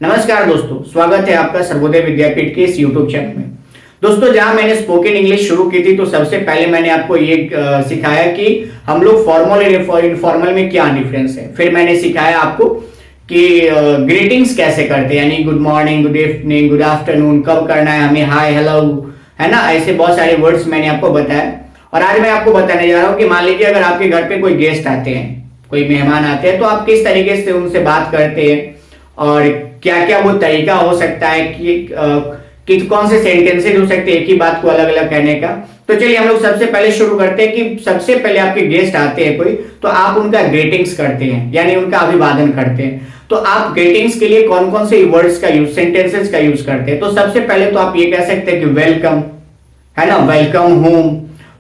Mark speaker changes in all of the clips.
Speaker 1: नमस्कार दोस्तों, स्वागत है आपका सर्वोदय विद्यापीठ के इस यूट्यूब चैनल में। दोस्तों, जहां मैंने स्पोकन इंग्लिश शुरू की थी तो सबसे पहले मैंने आपको ये सिखाया कि हम लोग फॉर्मल और इनफॉर्मल में क्या डिफरेंस है। फिर मैंने सिखाया आपको कि ग्रीटिंग्स कैसे करते हैं, यानी good morning, good evening, good afternoon कब करना है हमें, हाय, हेलो, है ना। ऐसे बहुत सारे वर्ड्स मैंने आपको बताया। और आज मैं आपको बताने जा रहा हूँ कि मान लीजिए अगर आपके घर पे कोई गेस्ट आते हैं, कोई मेहमान आते हैं, तो आप किस तरीके से उनसे बात करते हैं और क्या क्या वो तरीका हो सकता है कि कौन से सेंटेंसेज हो सकते हैं एक ही बात को अलग अलग कहने का। तो चलिए हम लोग सबसे पहले शुरू करते हैं कि सबसे पहले आपके गेस्ट आते हैं कोई, तो आप उनका ग्रीटिंग्स करते हैं, यानी उनका अभिवादन करते हैं। तो आप ग्रीटिंग्स के लिए कौन कौन से वर्ड्स का यूज, सेंटेंसेस का यूज करते हैं। तो सबसे पहले तो आप ये कह सकते हैं कि वेलकम, है ना, welcome home,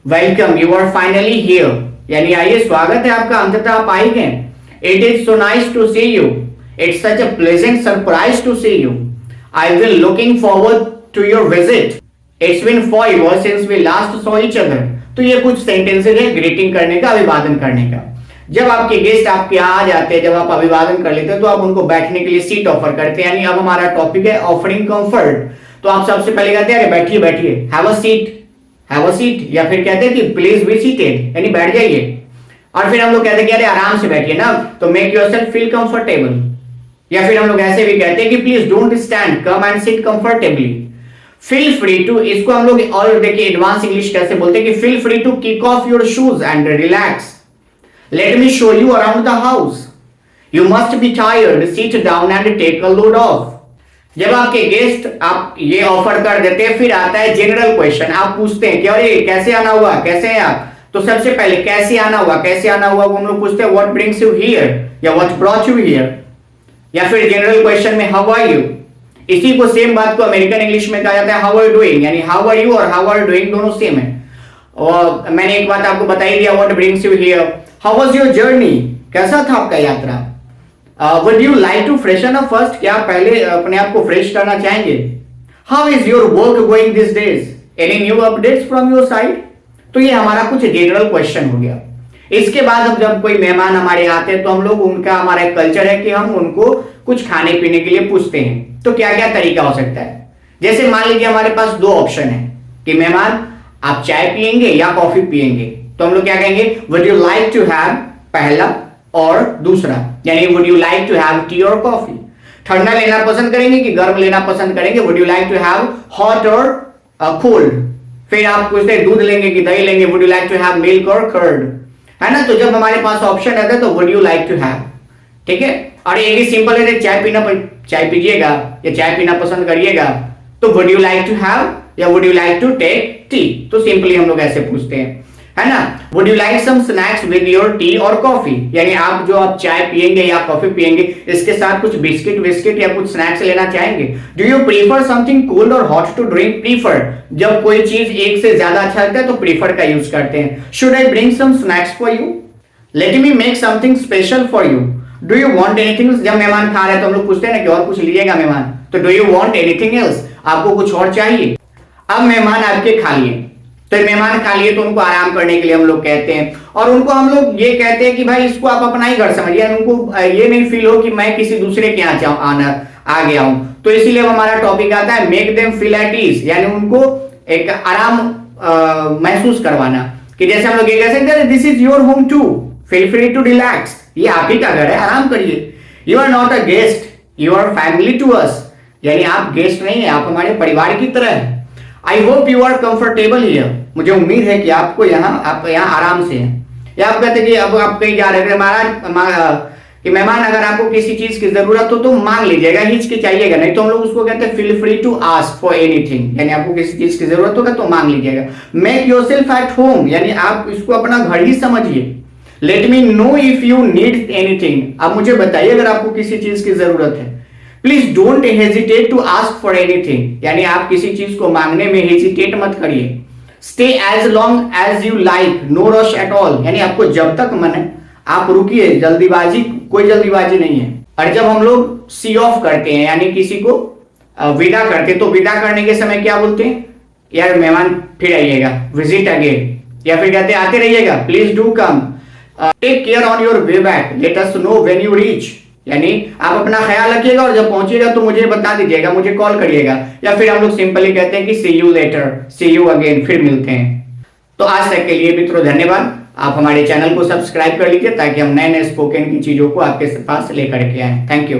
Speaker 1: welcome, you are finally here, यानी आइए, स्वागत है आपका, अंततः आप आई गए। It is so nice to see you, it's such a pleasant surprise to see you. I've been looking forward to your visit. It's been forever since we last saw each other. तो ये कुछ sentences है greeting करने का, अभिवादन करने का। जब आपके गेस्ट आपके यहाँ आ जाते हैं, जब आप अभिवादन कर लेते हैं, तो आप उनको बैठने के लिए सीट ऑफर करते हैं। यानी अब हमारा टॉपिक है ऑफरिंग कंफर्ट। तो आप सबसे पहले कहते हैं, अरे बैठिए बैठिए, have a seat, have a seat, या फिर कहते हैं कि प्लीज बी सीटेड, यानी बैठ जाइए। और फिर हम लोग कहते हैं कि अरे आराम से बैठिए ना, तो मेक योरसेल्फ फील कंफर्टेबल। या फिर हम लोग ऐसे भी कहते हैं कि please don't stand, come and sit comfortably. Feel free to, इसको हम लोग और देखिए एडवांस इंग्लिश कैसे बोलते हैं कि feel free to kick off your shoes and relax, let me show you around the house, you must be tired, sit down and take a load off. जब आपके गेस्ट आप ये ऑफर कर देते हैं, फिर आता है जनरल क्वेश्चन। आप पूछते हैं कि अरे कैसे आना हुआ, कैसे हैं आप। तो सबसे पहले कैसे आना हुआ, कैसे आना हुआ वो हम लोग पूछते हैं व्हाट ब्रिंग्स यू हियर, या व्हाट ब्रॉट यू हियर। या फिर जनरल क्वेश्चन में हाउ आर यू, इसी को सेम बात को अमेरिकन इंग्लिश में कहा जाता है हाउ आर यू डूइंग, यानी हाउ आर यू और हाउ आर डूइंग दोनों सेम है। और मैंने एक बात आपको बता ही दिया, what brings you here, how was your journey, कैसा था आपका यात्रा। Would you like to freshen up first, क्या पहले अपने आप को फ्रेश करना चाहेंगे। How is your work going this days, any new updates from your side. तो ये हमारा कुछ जनरल क्वेश्चन हो गया। इसके बाद अब जब कोई मेहमान हमारे आते हैं, तो हम लोग उनका, हमारा एक कल्चर है कि हम उनको कुछ खाने पीने के लिए पूछते हैं। तो क्या क्या तरीका हो सकता है। जैसे मान लीजिए हमारे पास दो ऑप्शन है कि मेहमान आप चाय पियेंगे या कॉफी पियेंगे। तो हम लोग क्या कहेंगे, would you like to have, पहला, और दूसरा, यानी would you like to have tea और कॉफी। ठंडा लेना पसंद करेंगे कि गर्म लेना पसंद करेंगे, would you like to have hot और कोल्ड। फिर आप पूछते हैं दूध लेंगे कि दही लेंगे, would you like to have milk और कर्ड, है ना। तो जब हमारे पास ऑप्शन रहता है तो would you like to have, ठीक है। और एक ही सिंपल है, चाय पीजिएगा या चाय पीना पसंद करिएगा, तो would you like to have या would you like to take tea. तो सिंपली हम लोग ऐसे पूछते हैं, है ना। Would you like some snacks with your tea और कॉफी, यानी आप चाय पियेंगे या कॉफी पियेंगे, इसके साथ कुछ बिस्किट या कुछ स्नैक्स लेना चाहेंगे। Do you prefer something cold और हॉट टू ड्रिंक, प्रीफर, जब कोई चीज एक से ज्यादा अच्छा लगता है तो प्रीफर का यूज करते हैं। Should I bring some snacks for you, let me make something special for you, do you want anything. जब मेहमान खा रहे हैं तो हम लोग पूछते हैं ना कि और कुछ लीजिएगा मेहमान, तो do you want anything else, आपको कुछ और चाहिए। अब मेहमान आपके खा लिए, तो मेहमान खा लिए तो उनको आराम करने के लिए हम लोग कहते हैं, और उनको हम लोग ये कहते हैं कि भाई इसको आप अपना ही घर समझिए, उनको ये नहीं फील हो कि मैं किसी दूसरे के यहाँ आ गया हूं। तो इसीलिए हमारा टॉपिक आता है make them feel at ease, यानी उनको एक आराम महसूस करवाना। कि जैसे हम लोग ये कह सकते हैं, this is your home too, feel free to relax, ये आप ही का घर है, आराम करिए। You are not a guest, you are family to us, यानी आप गेस्ट नहीं है, आप हमारे परिवार की तरह है। I hope you are comfortable here, मुझे उम्मीद है कि आप यहाँ आराम से हैं। या आप कहते हैं कि अब आप कहीं जा रहे हैं महाराज, कि मेहमान अगर आपको किसी चीज की जरूरत हो तो मांग लीजिएगा, हिचकिचाइएगा नहीं। तो हम लोग उसको कहते हैं feel free to ask for anything, यानी आपको किसी चीज की जरूरत होगा तो मांग लीजिएगा। मेक योरसेल्फ एट होम, यानी आप इसको अपना घर ही समझिए। Let me know if you need anything, आप मुझे बताइए अगर आपको किसी चीज की जरूरत है। Please don't hesitate to ask for anything, यानी आप किसी चीज को मांगने में हेजिटेट मत करिए। Stay as long as you like, no rush at all, यानी आपको जब तक मन है आप रुकिए, जल्दीबाजी, कोई जल्दीबाजी नहीं है। और जब हम लोग सी ऑफ करते हैं, यानी किसी को विदा करते हैं, तो विदा करने के समय क्या बोलते हैं, यार मेहमान फिर आइएगा, विजिट अगेन, या फिर कहते हैं आते रहिएगा, please do come, take care on your way back, let us know when you reach. यानी आप अपना ख्याल रखिएगा और जब पहुंचिएगा तो मुझे बता दीजिएगा, मुझे कॉल करिएगा, या फिर हम लोग सिंपली कहते हैं कि see you later, see you again, फिर मिलते हैं। तो आज तक के लिए मित्रों धन्यवाद। आप हमारे चैनल को सब्सक्राइब कर लीजिए ताकि हम नए नए स्पोकन की चीजों को आपके पास लेकर के आए। Thank you.